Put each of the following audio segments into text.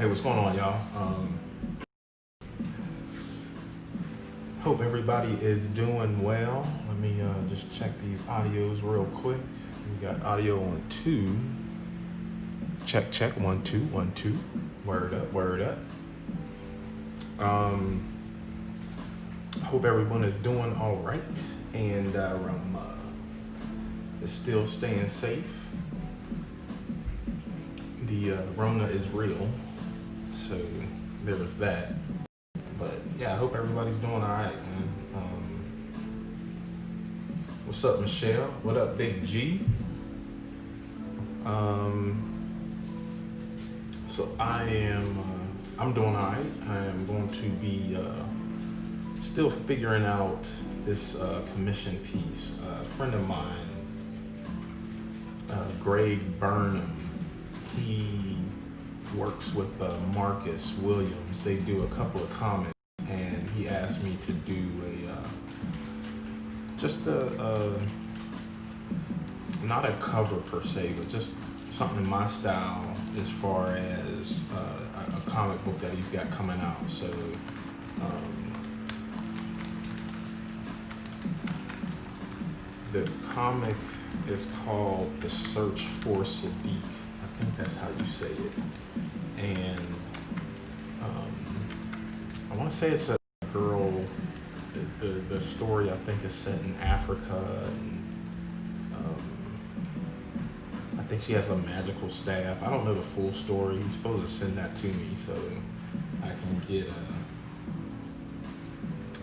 Hey, what's going on, y'all? Hope everybody is doing well. Let me just check these audios real quick. We got audio on 2. Check, 1 2 1 2. Word up, word up. Hope everyone is doing all right and is still staying safe. The Rona is real, so there's that. But yeah, I hope everybody's doing all right, man. What's up, Michelle? What up, Big G? So I'm doing all right. I am going to be still figuring out this commission piece. A friend of mine, Greg Burnham, he works with Marcus Williams. They do a couple of comments, and he asked me to do not a cover per se, but just something in my style as far as a comic book that he's got coming out. So the comic is called The Search for Sadiq. I think that's how you say it. And I want to say it's a girl. The story, I think, is set in Africa, and I think she has a magical staff. I don't know the full story. He's supposed to send that to me so I can get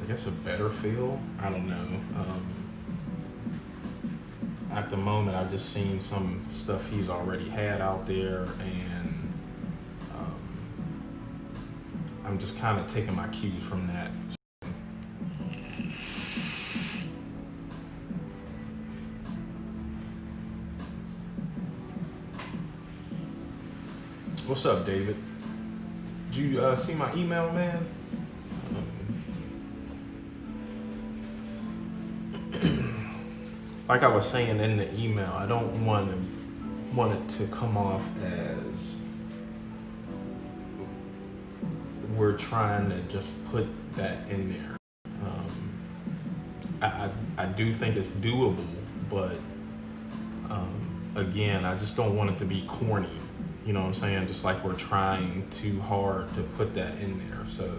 a better feel. I don't know. At the moment, I've just seen some stuff he's already had out there, and I'm just kind of taking my cues from that. What's up, David? Did you see my email, man? Like I was saying in the email, I don't want it to come off as we're trying to just put that in there. I do think it's doable, but again, I just don't want it to be corny. You know what I'm saying? Just like we're trying too hard to put that in there. So,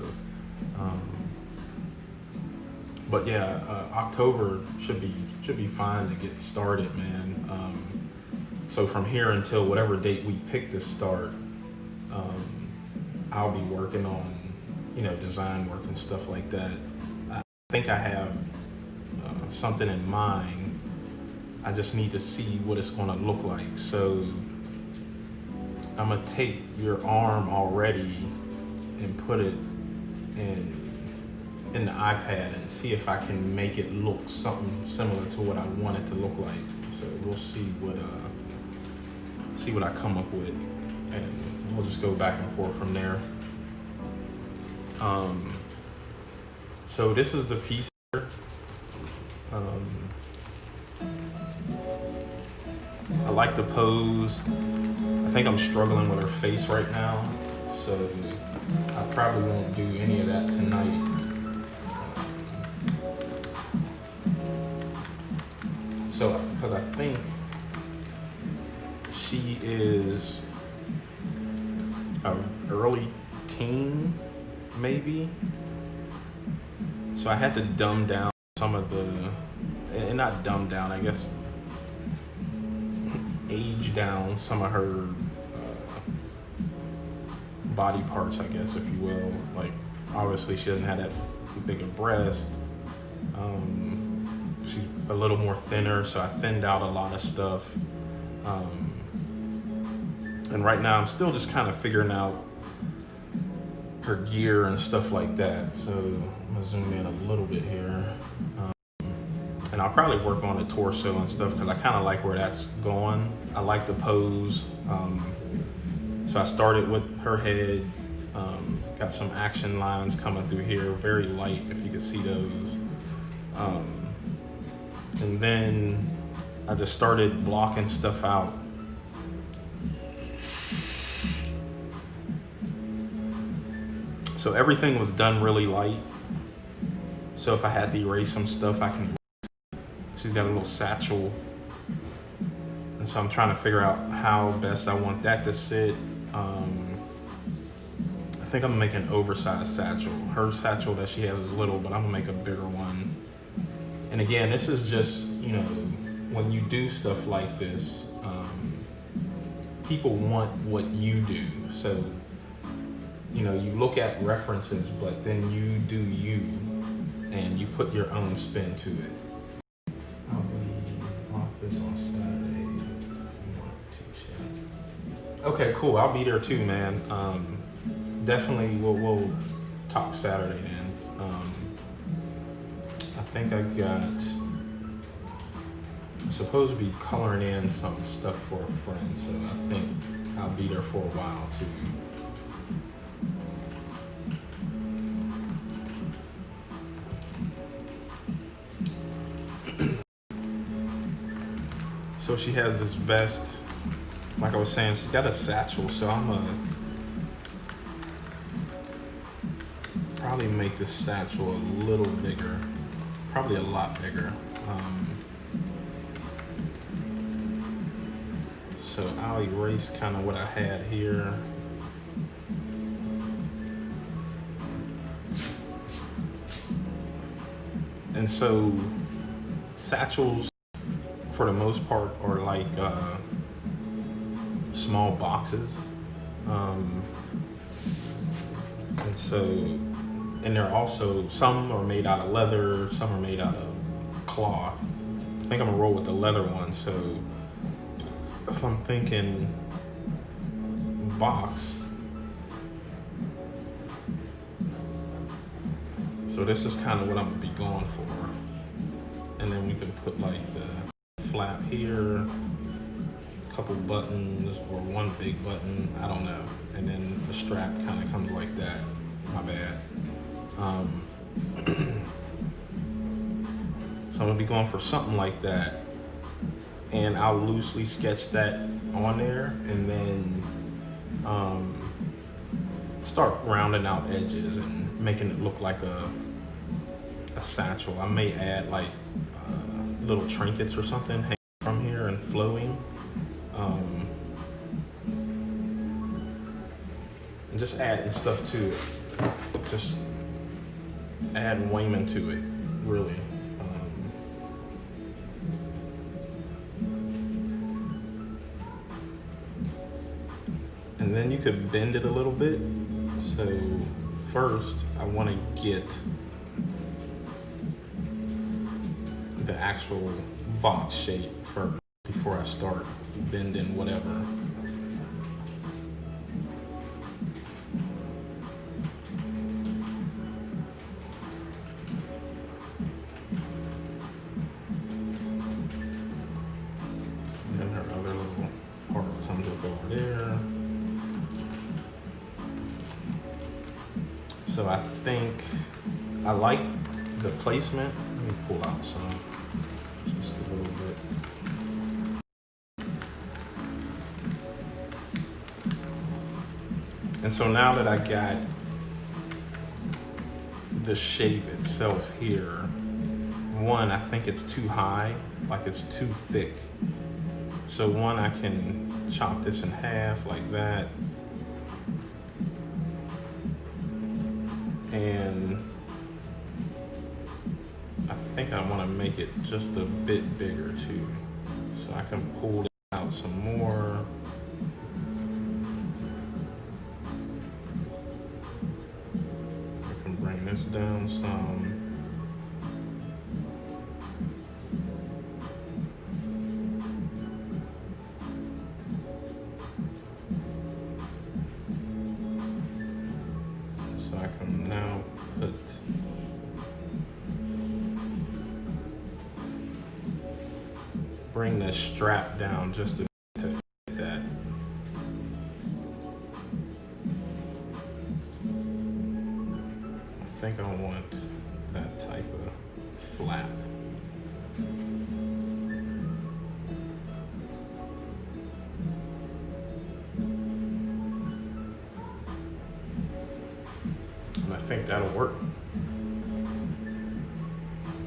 but yeah, October should be fine to get started, man. So from here until whatever date we pick to start, I'll be working on, design work and stuff like that. I think I have something in mind. I just need to see what it's going to look like. So I'm gonna take your arm already and put it in the iPad and see if I can make it look something similar to what I want it to look like. So we'll see what I come up with, and we'll just go back and forth from there. So this is the piece here. I like the pose. I think I'm struggling with her face right now, so I probably won't do any of that tonight. So, because I think she is an early teen, maybe. So I had to dumb down some of and not dumb down, I guess, age down some of her body parts, I guess, if you will. Like, obviously she doesn't have that big a breast. She's a little more thinner, so I thinned out a lot of stuff. And right now I'm still just kind of figuring out her gear and stuff like that. So I'm gonna zoom in a little bit here. And I'll probably work on the torso and stuff because I kind of like where that's going. I like the pose. So I started with her head, got some action lines coming through here, very light if you could see those. And then I just started blocking stuff out. So everything was done really light. So if I had to erase some stuff, I can. She's got a little satchel. And so I'm trying to figure out how best I want that to sit. I think I'm gonna make an oversized satchel. Her satchel that she has is little, but I'm gonna make a bigger one. And again, this is just, when you do stuff like this, people want what you do. So, you look at references, but then you do you, and you put your own spin to it. I'll be office on Saturday. Okay, cool. I'll be there too, man. Definitely, we'll talk Saturday then. I think I got. I'm supposed to be coloring in some stuff for a friend, so I think I'll be there for a while too. So she has this vest, like I was saying, she's got a satchel, so I'm gonna probably make this satchel a little bigger, probably a lot bigger. So I'll erase kind of what I had here. And so satchels, for the most part, are like small boxes. And so, and they're also, some are made out of leather, some are made out of cloth. I think I'm gonna roll with the leather one. So if I'm thinking box, so this is kind of what I'm gonna be going for. And then we can put like the flap here, a couple buttons, or one big button, I don't know. And then the strap kind of comes like that, my bad. So I'm gonna be going for something like that. And I'll loosely sketch that on there, and then start rounding out edges and making it look like a satchel. I may add like little trinkets or something hanging from here and flowing. And just adding stuff to it. Just adding Wayman to it, really. And then you could bend it a little bit. So first, I want to get the actual box shape first before I start bending whatever. And then her other little part comes up over there. So I think I like the placement. Let me pull out some, just a little bit. And so now that I got the shape itself here, one, I think it's too high, like it's too thick. So one, I can chop this in half like that. And I think I want to make it just a bit bigger too. So I can pull it out some more. I can bring this down some. So I can now put bring this strap down just to fit that. I think I want that type of flap. think that'll work.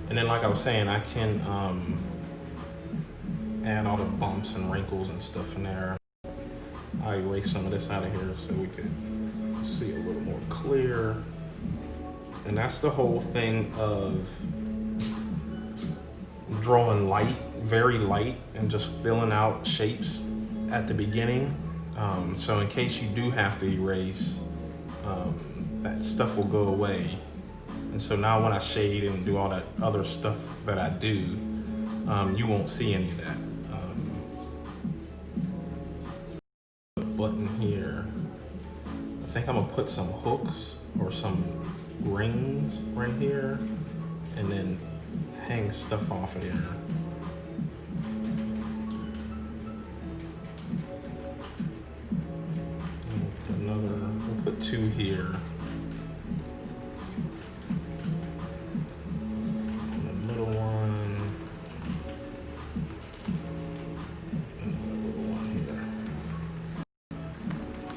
And then like I was saying, I can add all the bumps and wrinkles and stuff in there. I'll erase some of this out of here so we could see a little more clear. And that's the whole thing of drawing light, very light, and just filling out shapes at the beginning. So in case you do have to erase, that stuff will go away. And so now when I shade and do all that other stuff that I do, you won't see any of that. Button here. I think I'm gonna put some hooks or some rings right here and then hang stuff off of there. We'll put two here. And a little one. And a little one here.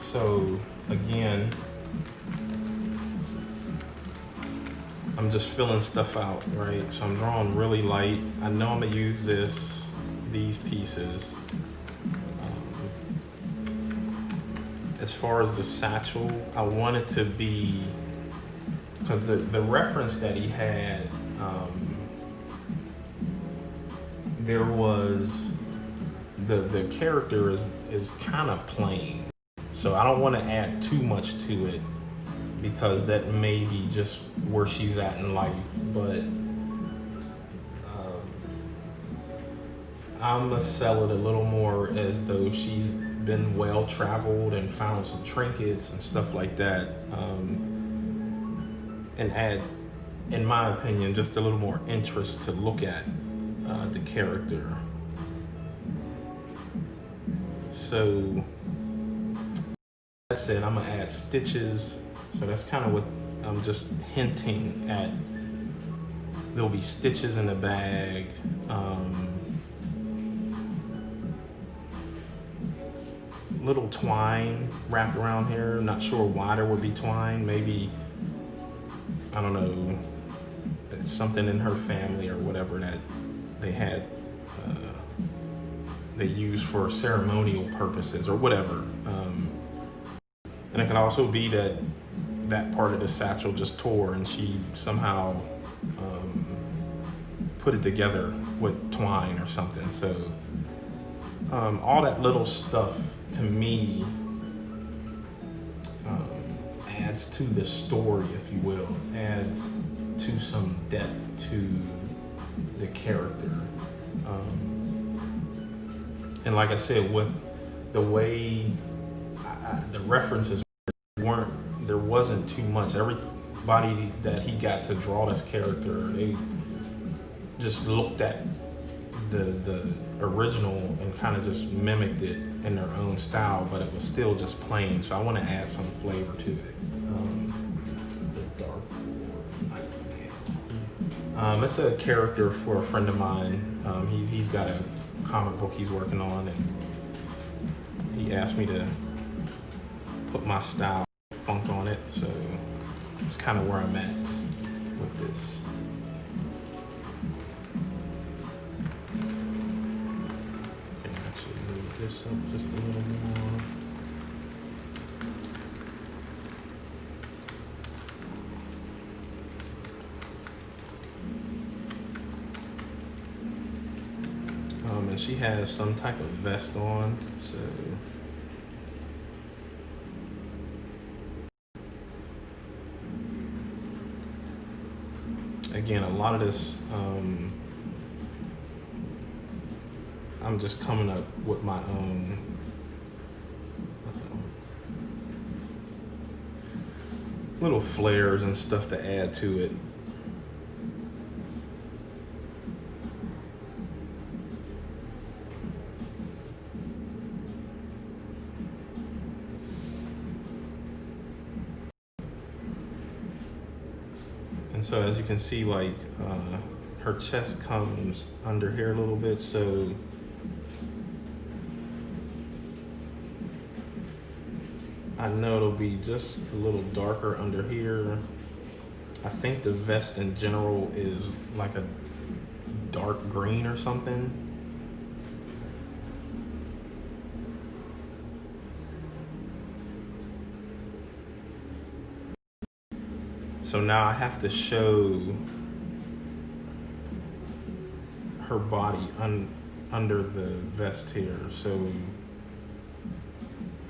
So again, I'm just filling stuff out, right? So I'm drawing really light. I know I'm gonna use these pieces. As far as the satchel, I want it to be, because the reference that he had, there was, the character is kind of plain. So I don't want to add too much to it, because that may be just where she's at in life. But I'm gonna sell it a little more as though she's been well traveled and found some trinkets and stuff like that, and add, in my opinion, just a little more interest to look at the character. So that said, I'm gonna add stitches. So that's kind of what I'm just hinting at. There'll be stitches in the bag. Little twine wrapped around here. Not sure why there would be twine. Maybe, I don't know, it's something in her family or whatever that they had, they used for ceremonial purposes or whatever. And it could also be that that part of the satchel just tore and she somehow put it together with twine or something. So all that little stuff to me adds to the story, if you will, adds to some depth to the character. And like I said, with the way the references weren't, there wasn't too much. Everybody that he got to draw this character, they just looked at the original and kind of just mimicked it in their own style, but it was still just plain. So I want to add some flavor to it. The dark it's a character for a friend of mine. He's got a comic book he's working on, and he asked me to put my style funk on it. So it's kind of where I'm at with this. This up just a little more. And she has some type of vest on, so again, a lot of this I'm just coming up with my own little flares and stuff to add to it. And so as you can see, like her chest comes under here a little bit, so I know it'll be just a little darker under here I think the vest in general is like a dark green or something. So now I have to show her body under the vest here. So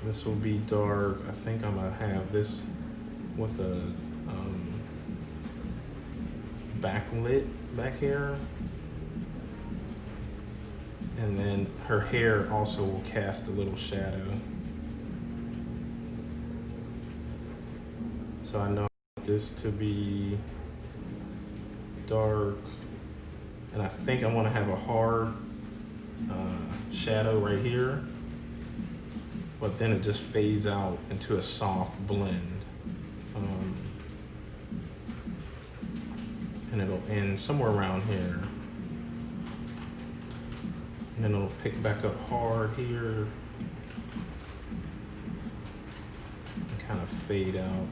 this will be dark. I think I'm gonna have this with a backlit back here. And then her hair also will cast a little shadow. So I know this to be dark, and I think I want to have a hard shadow right here, but then it just fades out into a soft blend, and it'll end somewhere around here, and then it'll pick back up hard here and kind of fade out.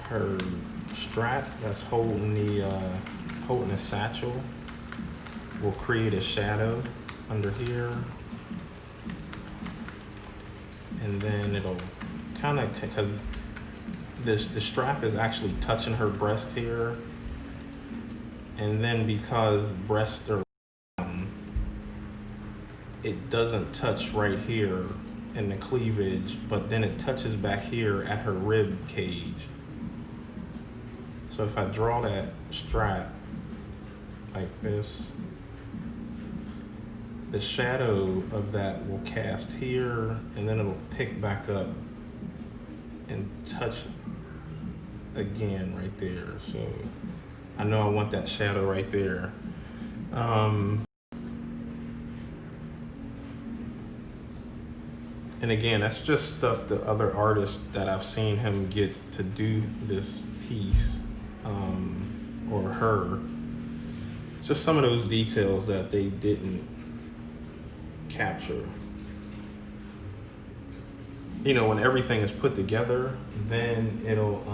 Her strap that's holding the satchel will create a shadow under here, and then it'll kind of, because the strap is actually touching her breast here, and then because breasts are round, it doesn't touch right here in the cleavage, but then it touches back here at her rib cage. So if I draw that strap like this, the shadow of that will cast here, and then it'll pick back up and touch again right there. So I know I want that shadow right there. And again, that's just stuff that other artists that I've seen him get to do this piece, or her. Just some of those details that they didn't capture. You know, when everything is put together, then it'll,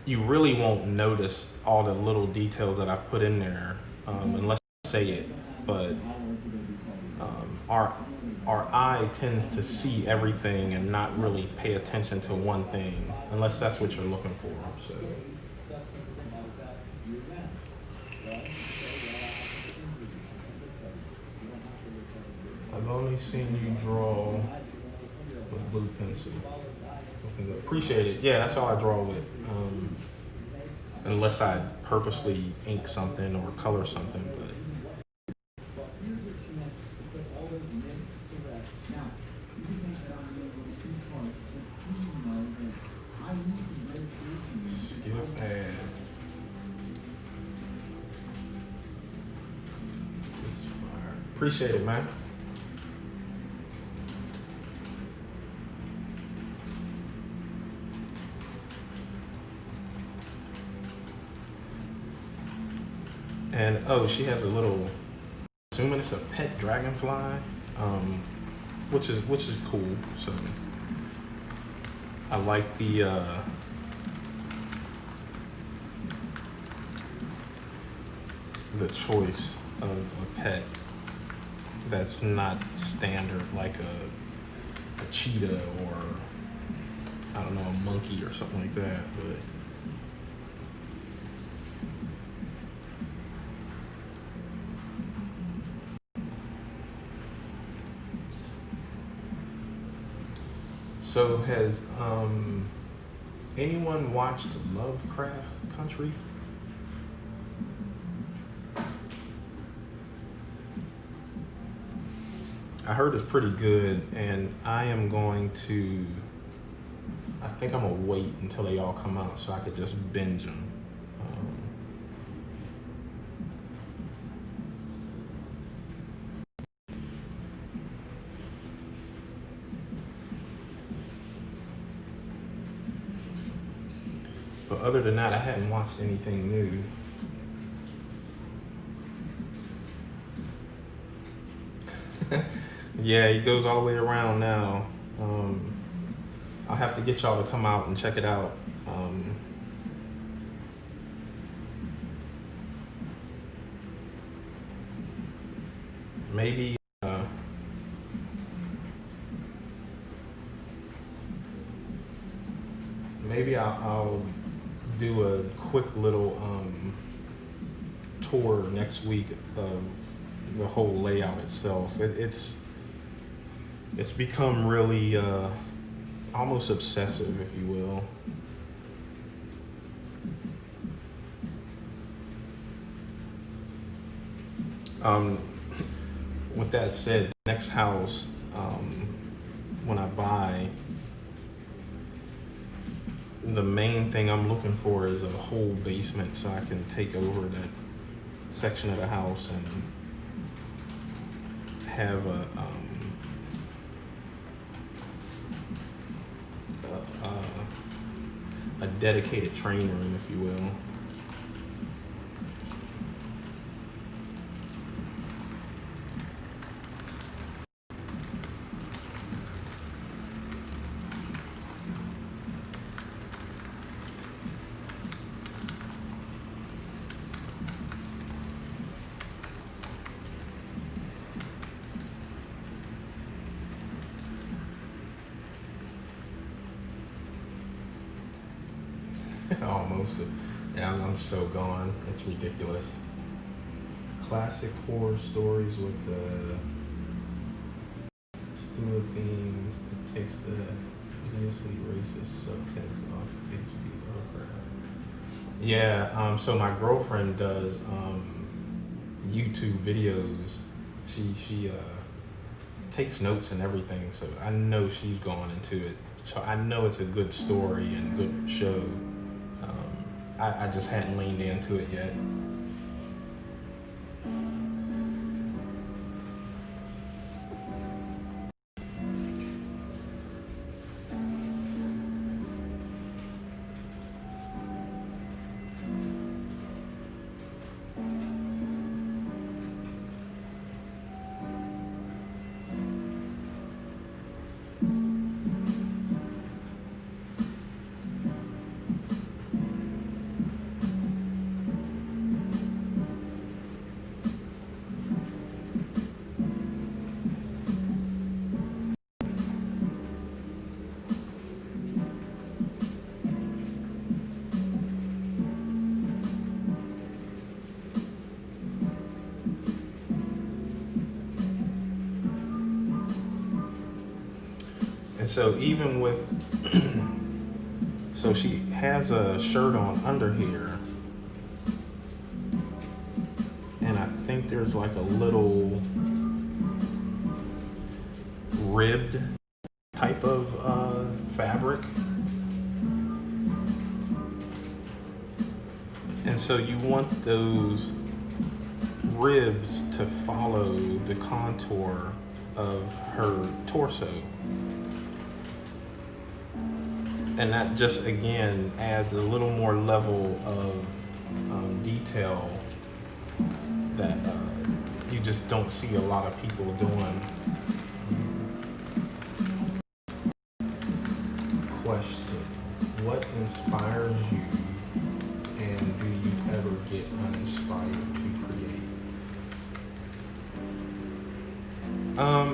you really won't notice all the little details that I've put in there, unless I say it. But our eye tends to see everything and not really pay attention to one thing, unless that's what you're looking for. So. I've only seen you draw with blue pencil. Okay, appreciate it. Yeah, that's all I draw with. Unless I purposely ink something or color something, but. Skip ad. Appreciate it, man. And oh, she has a little, assuming it's a pet dragonfly, which is cool. So I like the choice of a pet that's not standard, like a cheetah or, I don't know, a monkey or something like that. But so has anyone watched Lovecraft Country? I heard it's pretty good, and I am going to, I think I'm gonna wait until they all come out so I could just binge them. But other than that, I hadn't watched anything new. Yeah, he goes all the way around now. Um, I'll have to get y'all to come out and check it out. Maybe maybe I'll do a quick little tour next week of the whole layout itself. It's become really almost obsessive, if you will. Um, with that said, the next house, when I buy, the main thing I'm looking for is a whole basement so I can take over that section of the house and have a dedicated train room, if you will. Almost. Yeah, I'm so gone. It's ridiculous. Classic horror stories with the Cthulhu themes. It takes the hideously racist subtext off H.P. Lovecraft. Yeah, so my girlfriend does YouTube videos. She takes notes and everything, so I know she's gone into it. So I know it's a good story and good show. I just hadn't leaned into it yet. And so even with, so she has a shirt on under here, and I think there's like a little ribbed type of fabric. And so you want those ribs to follow the contour of her torso. And that just, again, adds a little more level of detail that you just don't see a lot of people doing. Question: what inspires you, and do you ever get uninspired to create?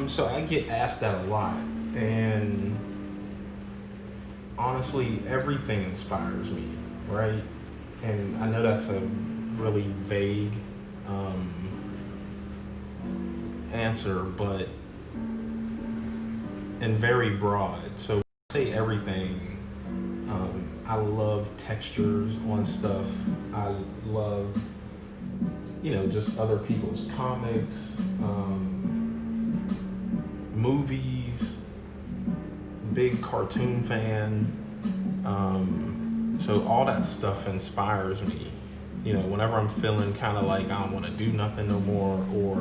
So I get asked that a lot, and honestly, everything inspires me, right? And I know that's a really vague answer, but and very broad. So when I say everything, I love textures on stuff. I love, just other people's comics, movies. Big cartoon fan. So all that stuff inspires me. Whenever I'm feeling kind of like I don't want to do nothing no more, or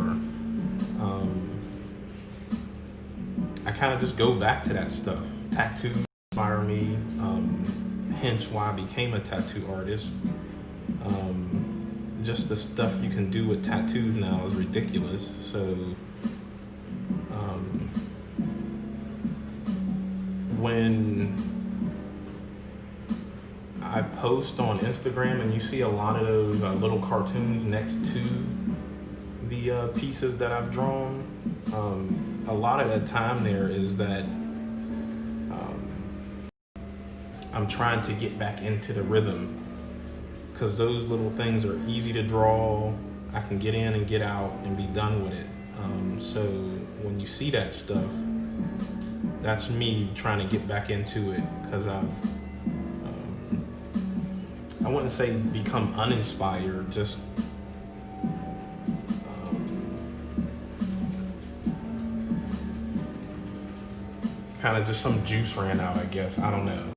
I kind of just go back to that stuff. Tattoos inspire me. Hence why I became a tattoo artist. Just the stuff you can do with tattoos now is ridiculous. So when I post on Instagram and you see a lot of those little cartoons next to the pieces that I've drawn, a lot of that time there is that I'm trying to get back into the rhythm, because those little things are easy to draw. I can get in and get out and be done with it. So when you see that stuff, that's me trying to get back into it, because I wouldn't say become uninspired, just kind of just some juice ran out, I guess. I don't know.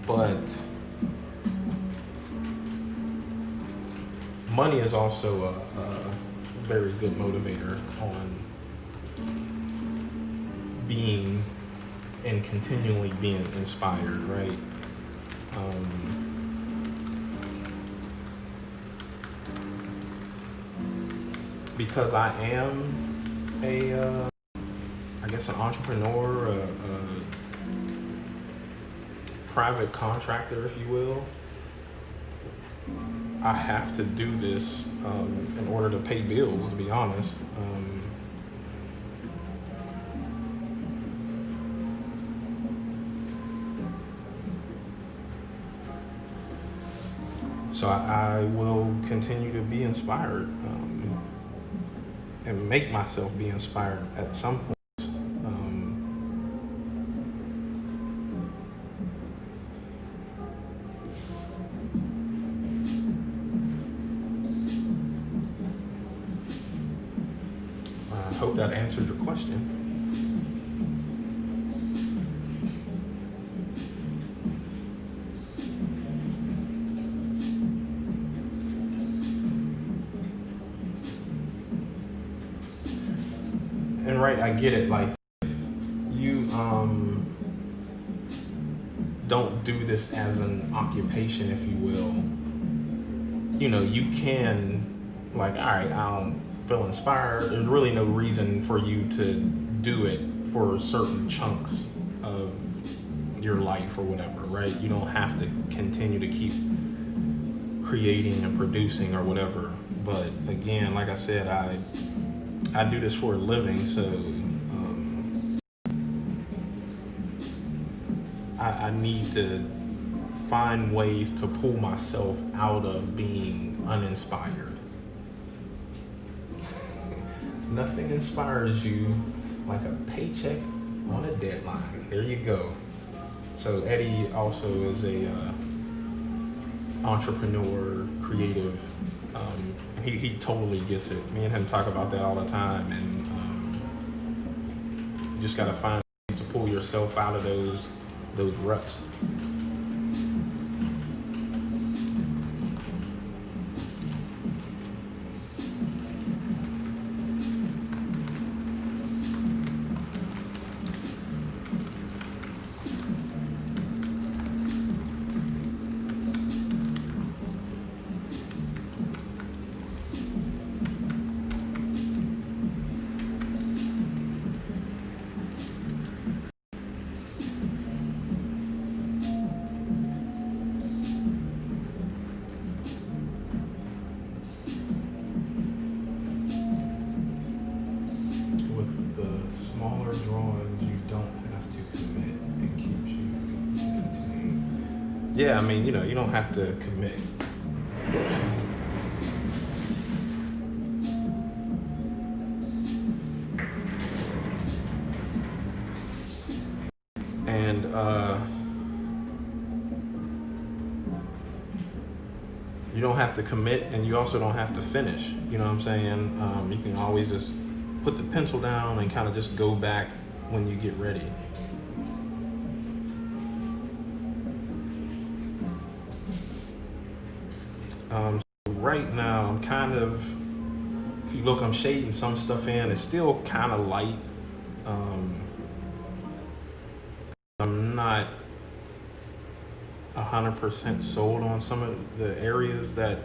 But money is also a very good motivator on being and continually being inspired, right? Because I am I guess an entrepreneur, a private contractor, if you will. I have to do this in order to pay bills, to be honest. So I will continue to be inspired and make myself be inspired at some point. I hope that answered your question. And right, I get it. Like, you don't do this as an occupation, if you will. You know, you can, like, all right, I don't feel inspired. There's really no reason for you to do it for certain chunks of your life or whatever, right? You don't have to continue to keep creating and producing or whatever. But again, like I said, I do this for a living, so I need to find ways to pull myself out of being uninspired. Nothing inspires you like a paycheck on a deadline. There you go. So Eddie also is a entrepreneur, creative. He totally gets it. Me and him talk about that all the time, and you just gotta find ways to pull yourself out of those ruts. Smaller drawings, you don't have to commit. It keeps you entertained. Yeah, I mean, you know, you don't have to commit. And you don't have to commit, and you also don't have to finish. You know what I'm saying? You can always just put the pencil down and kind of just go back when you get ready. So right now, I'm kind of, if you look, I'm shading some stuff in. It's still kind of light. I'm not 100% sold on some of the areas that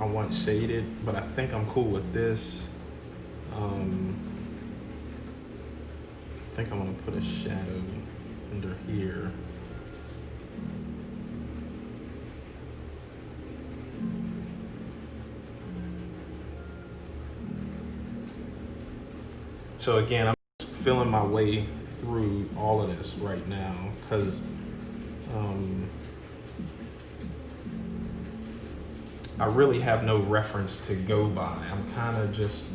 I want shaded, but I think I'm cool with this. I think I'm gonna put a shadow under here. So again, I'm just feeling my way through all of this right now because I really have no reference to go by. I'm kind of just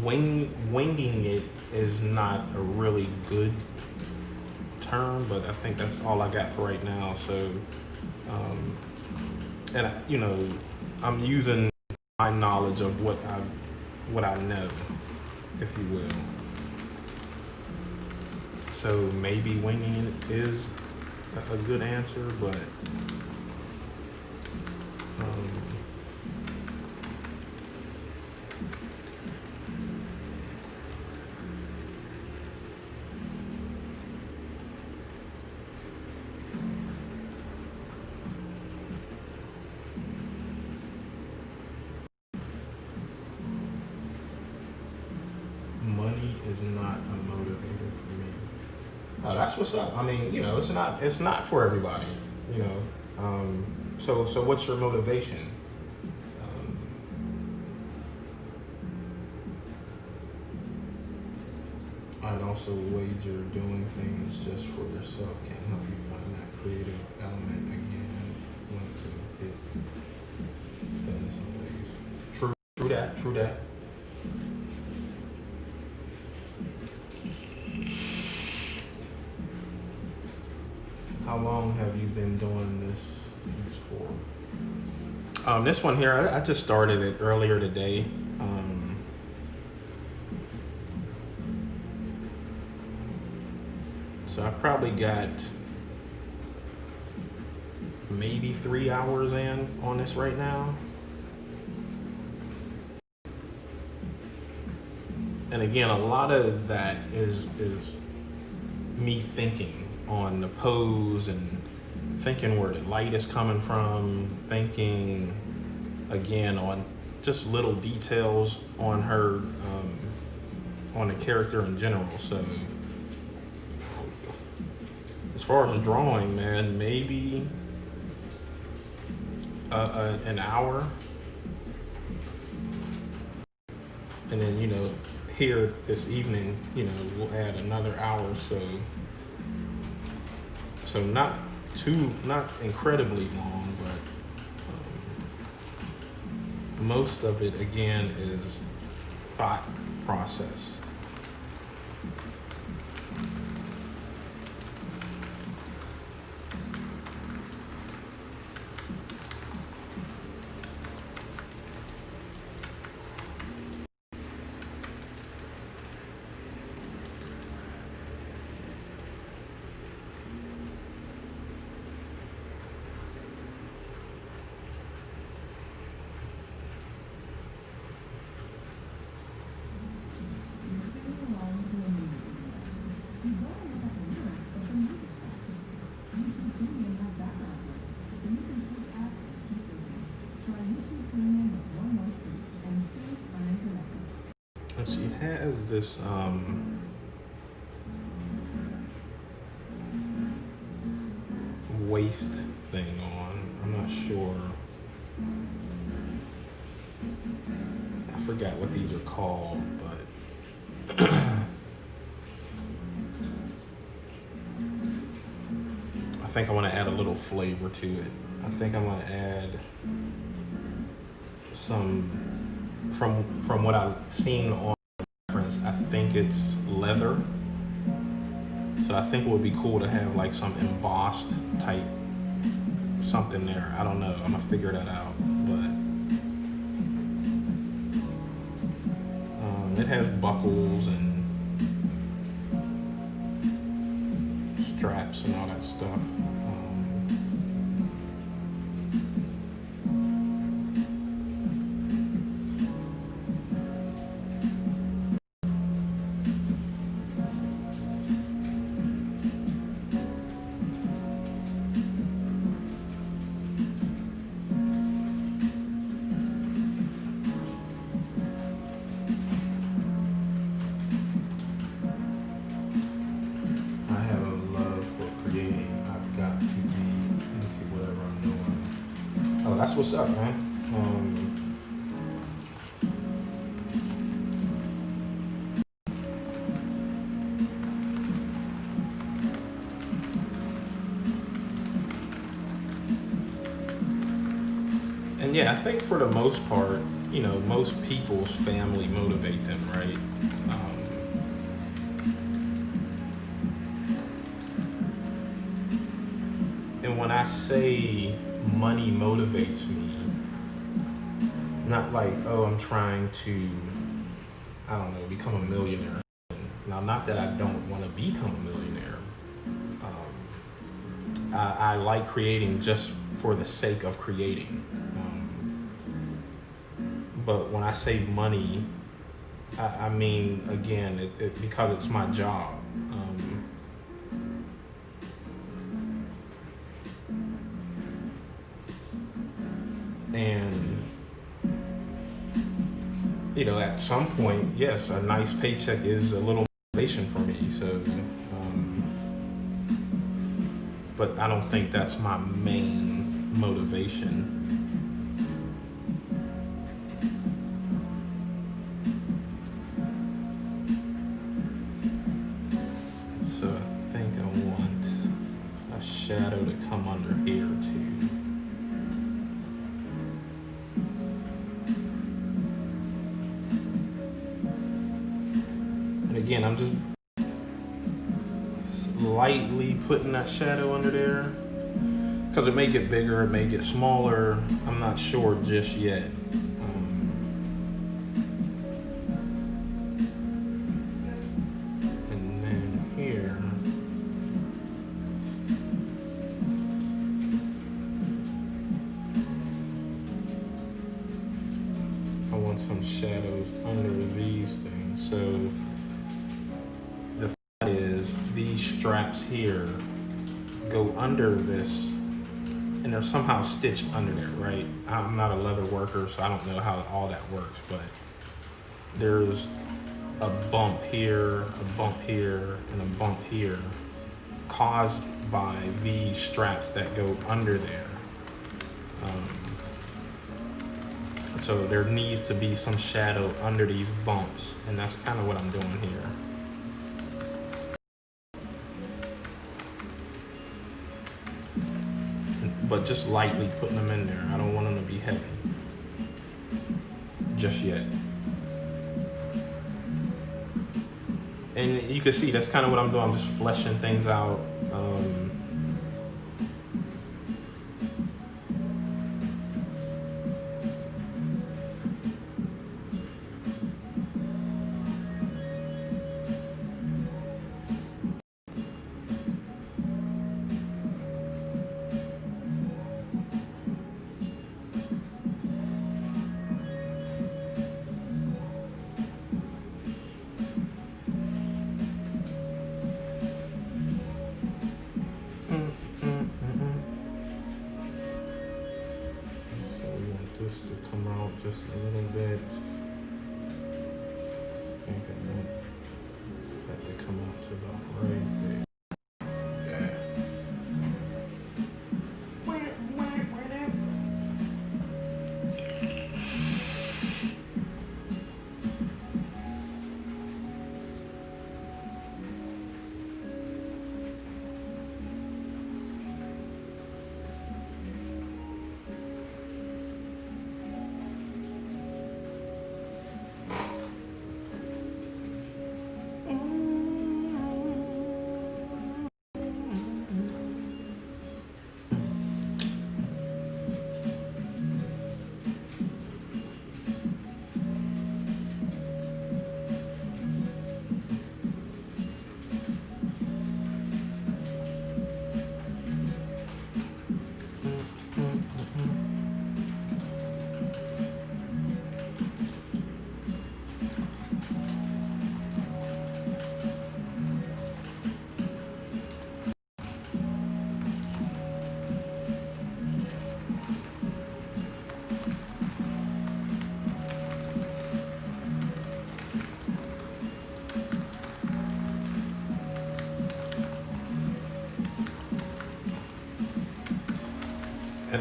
winging it is not a really good term, but I think that's all I got for right now. So, and you know, I'm using my knowledge of what I know, if you will. So maybe winging it is a good answer, but money is not a motivator for me. Oh, that's what's up. I mean, you know, it's not for everybody, you know. So what's your motivation? I'd also wager doing things just for yourself can help you find that creative element again once you hit some things. True that. How long have you been doing this for? This one here, I just started it earlier today. So I probably got maybe 3 hours in on this right now. And again, a lot of that is me thinking on the pose and thinking where the light is coming from, thinking again on just little details on her, on the character in general. So as far as the drawing, man, maybe an hour. And then, you know, here this evening, you know, we'll add another hour. So not incredibly long, but most of it again is thought process. And she has this waist thing on. I'm not sure. I forgot what these are called, but I think I want to add a little flavor to it. I think I'm going to add some from what I've seen on reference. I think it's leather. So I think it would be cool to have like some embossed type something there. I don't know. I'm gonna figure that out. But it has buckles and straps and all that stuff. that's what's up, man. And yeah, I think for the most part, most people's family motivate them, right? And when I say money motivates me, not like, oh, I'm trying to, I don't know, become a millionaire. Now, not that I don't want to become a millionaire. I like creating just for the sake of creating. But when I say money, I mean, again, because it's my job. And at some point, yes, a nice paycheck is a little motivation for me. So, but I don't think that's my main motivation. So I think I want a shadow to come under here too. And again, I'm just lightly putting that shadow under there because it may get bigger, it may get smaller. I'm not sure just yet. And then here, I want some shadows under these things. So the fact is, these straps here go under this, and they're somehow stitched under there, right? I'm not a leather worker, so I don't know how all that works, but there's a bump here, a bump here, and a bump here caused by these straps that go under there. So there needs to be some shadow under these bumps, and that's kind of what I'm doing here. But just lightly putting them in there. I don't want them to be heavy just yet. And you can see that's kind of what I'm doing. I'm just fleshing things out. This to come out just a little bit. I think I want that to come out to about right there. Yeah.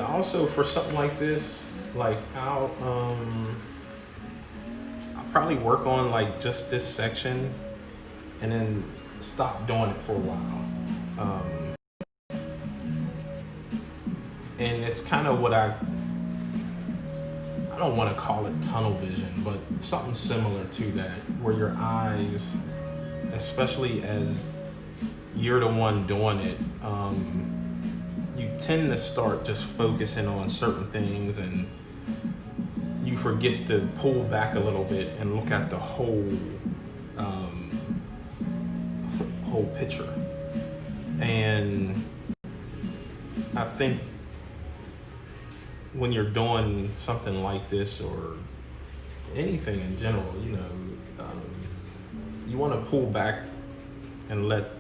And also for something like this, like I'll probably work on like just this section and then stop doing it for a while. And it's kind of what I don't want to call it tunnel vision, but something similar to that, where your eyes, especially as you're the one doing it, you tend to start just focusing on certain things and you forget to pull back a little bit and look at the whole picture. And I think when you're doing something like this or anything in general, you want to pull back and let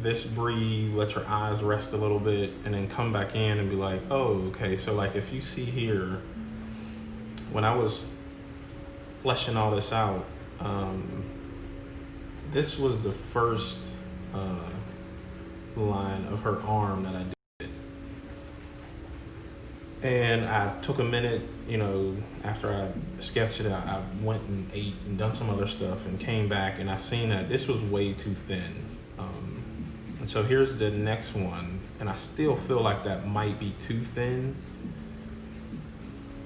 this breathe, let your eyes rest a little bit, and then come back in and be like, oh, okay. So like if you see here, when I was fleshing all this out, this was the first line of her arm that I did. And I took a minute, after I sketched it, I went and ate and done some other stuff and came back and I seen that this was way too thin. And so here's the next one, and I still feel like that might be too thin,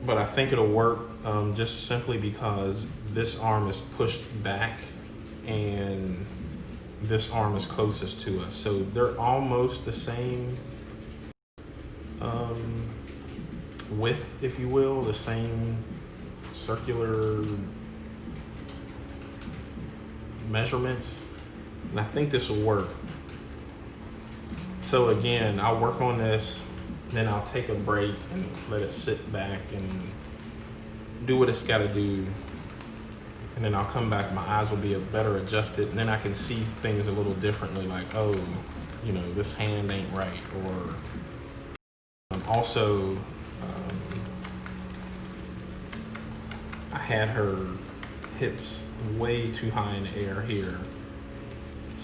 but I think it'll work just simply because this arm is pushed back and this arm is closest to us. So they're almost the same width, if you will, the same circular measurements. And I think this will work. So again, I'll work on this, then I'll take a break and let it sit back and do what it's got to do. And then I'll come back, my eyes will be better adjusted, and then I can see things a little differently, like, oh, this hand ain't right. Or also, I had her hips way too high in the air here,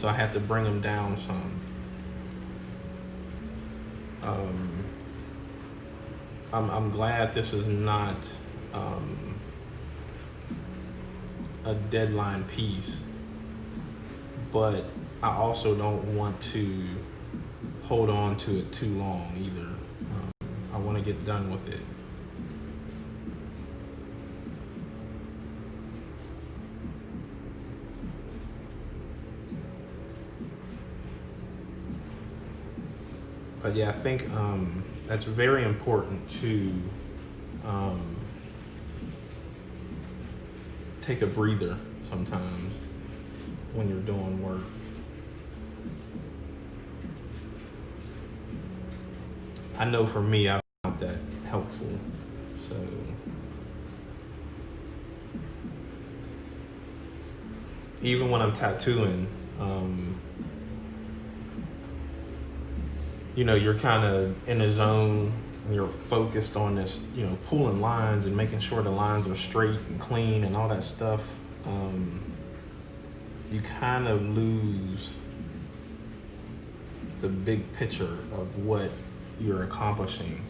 so I had to bring them down some. I'm glad this is not a deadline piece, but I also don't want to hold on to it too long either. I want to get done with it. But yeah, I think that's very important to take a breather sometimes when you're doing work. I know for me, I found that helpful. So even when I'm tattooing, you're kind of in a zone and you're focused on this, pulling lines and making sure the lines are straight and clean and all that stuff. You kind of lose the big picture of what you're accomplishing.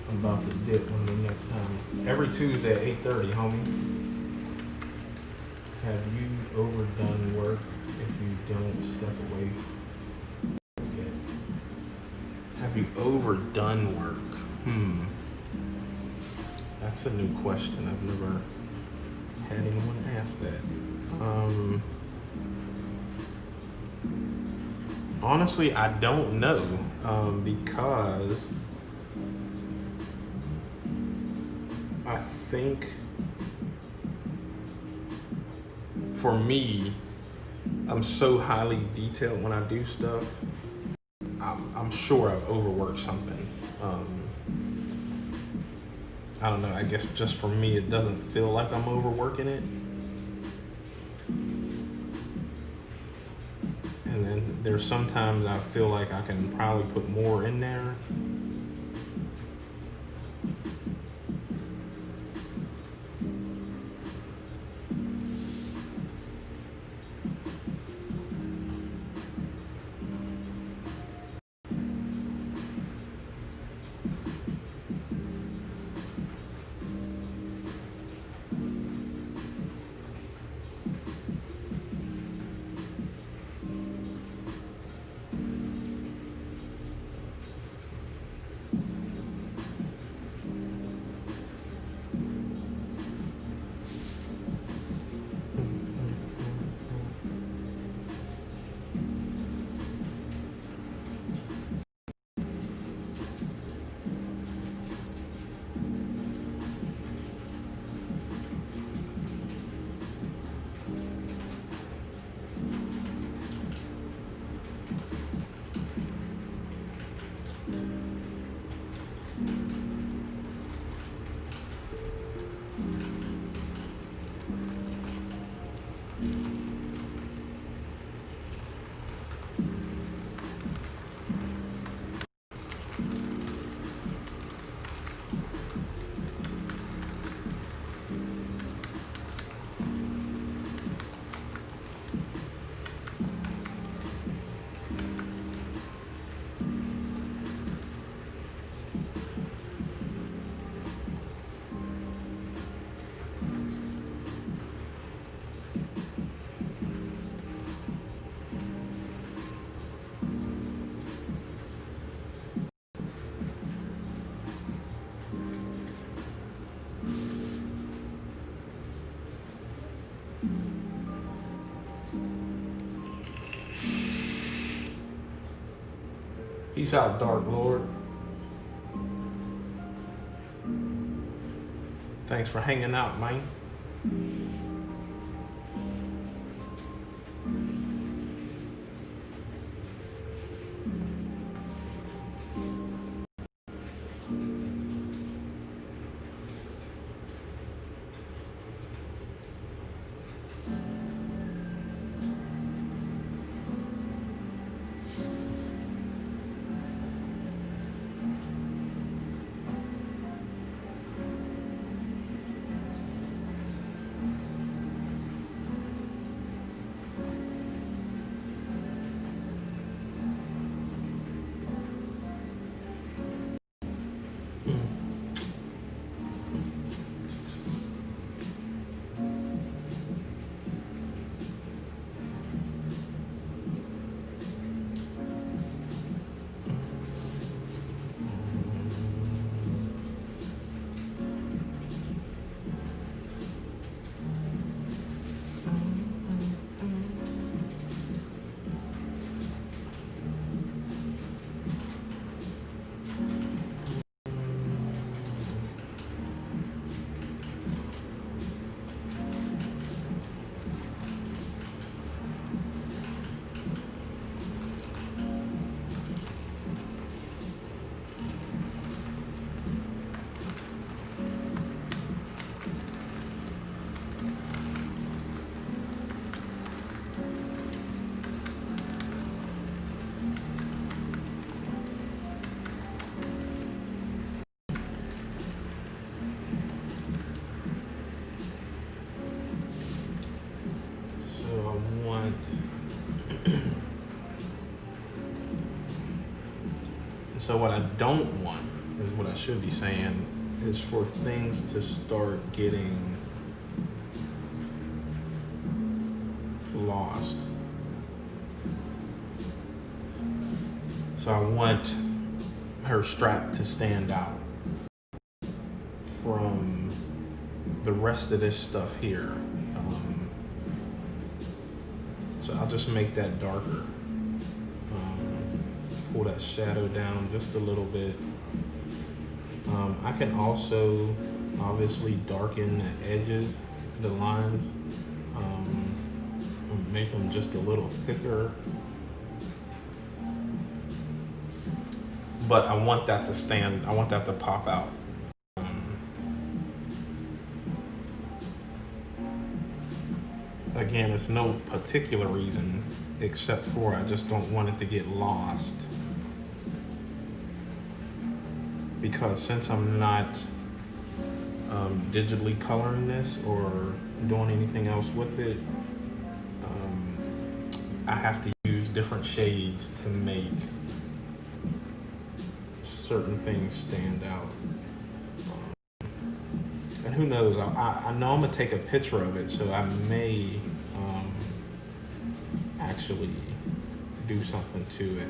About to dip on the next time. Every Tuesday at 8:30, homie. Have you overdone work if you don't step away from it? Have you overdone work? That's a new question. I've never had anyone ask that. Honestly, I don't know, because I think for me, I'm so highly detailed when I do stuff. I'm sure I've overworked something. I don't know. I guess just for me, it doesn't feel like I'm overworking it. And then there's sometimes I feel like I can probably put more in there. Peace out, Dark Lord. Thanks for hanging out, man. So what I don't want is what I should be saying is for things to start getting lost. So I want her strap to stand out from the rest of this stuff here. So I'll just make that darker. pull that shadow down just a little bit. I can also obviously darken the edges, the lines, make them just a little thicker. But I want that to stand, I want that to pop out. Again, it's no particular reason except for I just don't want it to get lost. Because since I'm not digitally coloring this or doing anything else with it, I have to use different shades to make certain things stand out. And who knows, I know I'm gonna take a picture of it, so I may actually do something to it.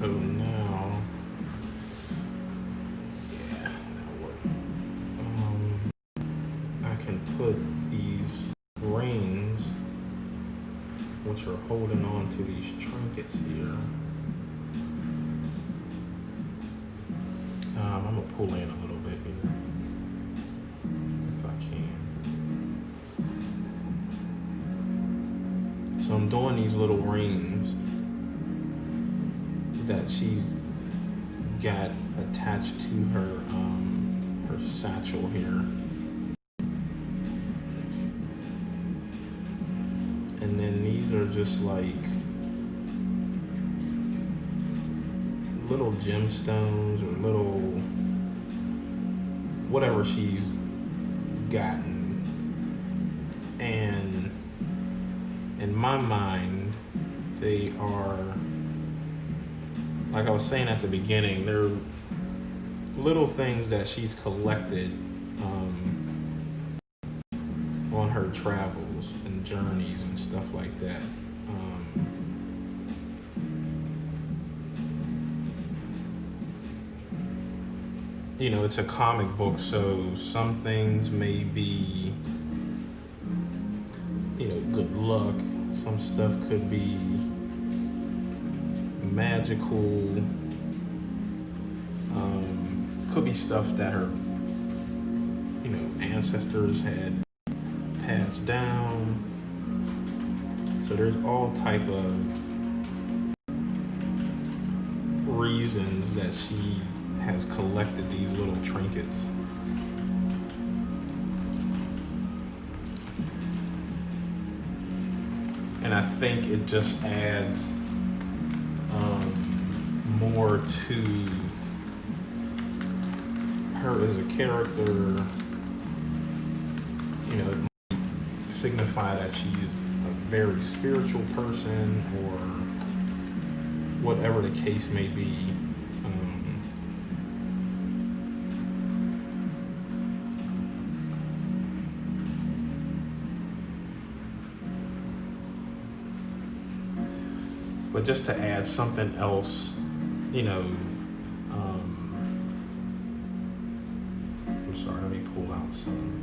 So now, yeah, that'll work. I can put these rings, which are holding on to these trinkets here. I'm gonna pull in a little bit here, if I can. So I'm doing these little rings that she's got attached to her her satchel here, and then these are just like little gemstones or little whatever she's gotten. And in my mind, they are, like I was saying at the beginning, they're little things that she's collected on her travels and journeys and stuff like that. You know, it's a comic book, so some things may be, you know, good luck. Some stuff could be magical, could be stuff that her, you know, ancestors had passed down. So there's all type of reasons that she has collected these little trinkets. And I think it just adds more to her as a character. You know, it might signify that she's a very spiritual person or whatever the case may be. But just to add something else, you know, I'm sorry, let me pull out some.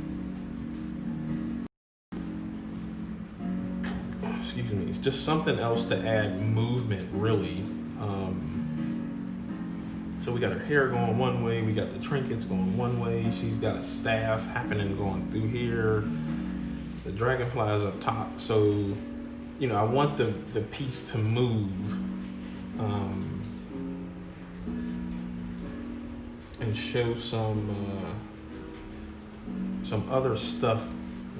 Excuse me, it's just something else to add movement, really. So we got her hair going one way, we got the trinkets going one way, she's got a staff happening going through here, the dragonflies up top. So, you know, I want the piece to move and show some other stuff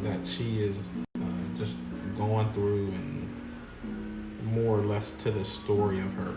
that she is just going through, and more or less to the story of her.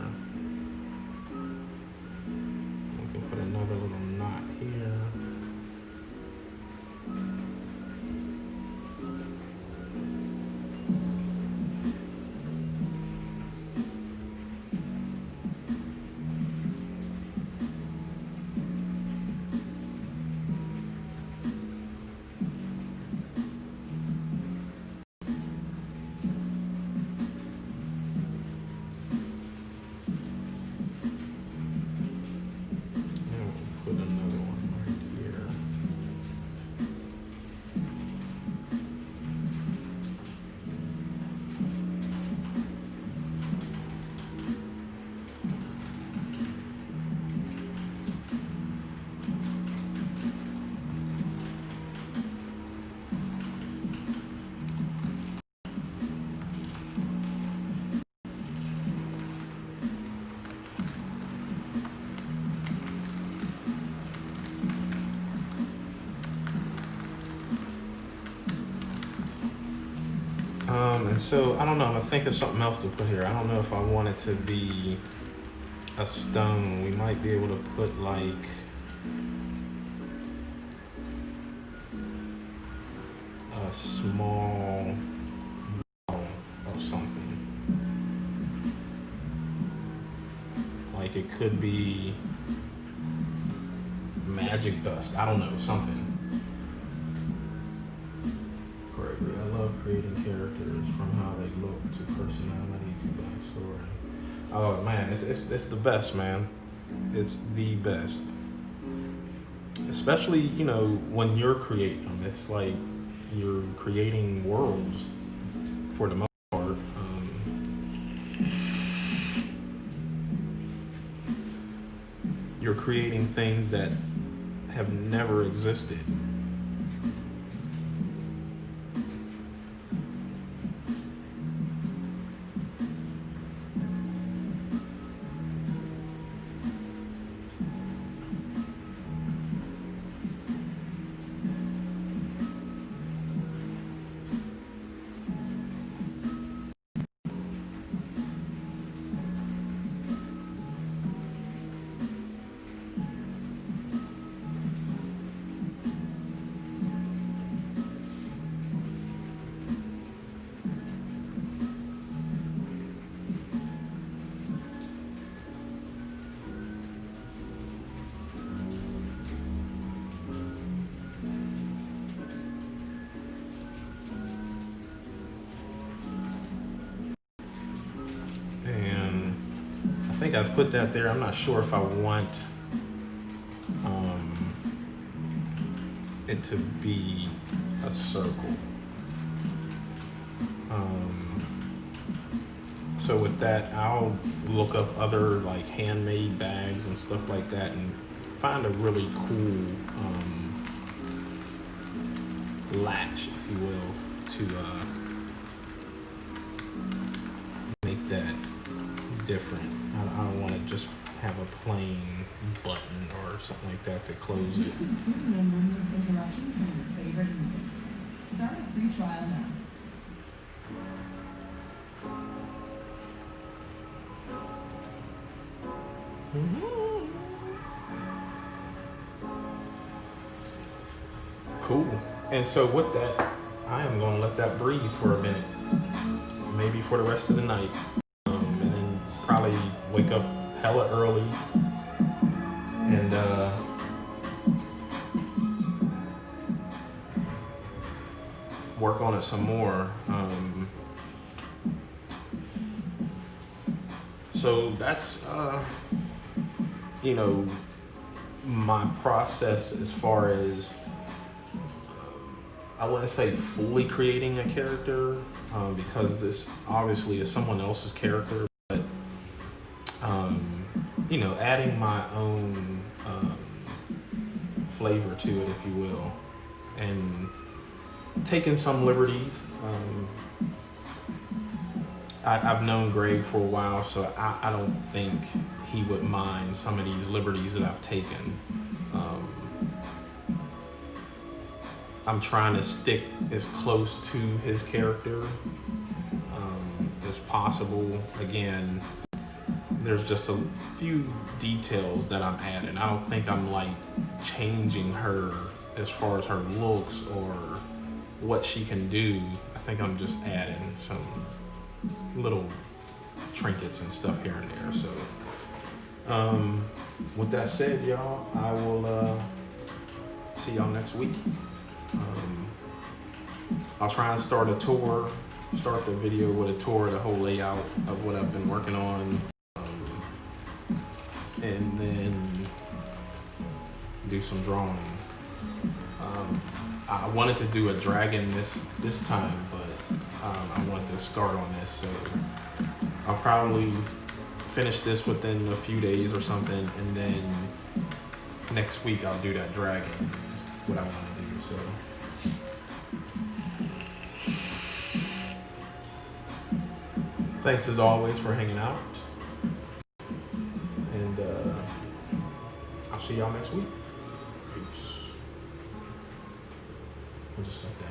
And so I don't know. I'm gonna think of something else to put here. I don't know if I want it to be a stone. We might be able to put like a small bottle of something. Like it could be magic dust. I don't know, something. Gregory, I love creating characters from how they look to personality to backstory. Oh man, it's the best, man. It's the best. Especially, you know, when you're creating them. It's like you're creating worlds for the most part. You're creating things that have never existed. I think I put that there. I'm not sure if I want it to be a circle. So with that, I'll look up other like handmade bags and stuff like that and find a really cool latch, if you will, to make that different. I don't want to just have a plain button or something like that to close it. Interruptions from your favorite music. Start a free trial now. Cool. And so with that, I am going to let that breathe for a minute, maybe for the rest of the night, and then probably wake up hella early and work on it some more. So that's you know, my process as far as I wouldn't say fully creating a character because this obviously is someone else's character, but you know, adding my own flavor to it, if you will, and taking some liberties. I've known Greg for a while, so I don't think he would mind some of these liberties that I've taken. I'm trying to stick as close to his character as possible. Again, there's just a few details that I'm adding. I don't think I'm like changing her as far as her looks or what she can do. I think I'm just adding some little trinkets and stuff here and there. So with that said, y'all, I will see y'all next week. I'll try and start the video with a tour of the whole layout of what I've been working on, and then do some drawing. I wanted to do a dragon this time, but I wanted to start on this, so I'll probably finish this within a few days or something, and then next week I'll do that dragon. That's what I want to do. So thanks as always for hanging out, and I'll see y'all next week. Peace. We'll just like that.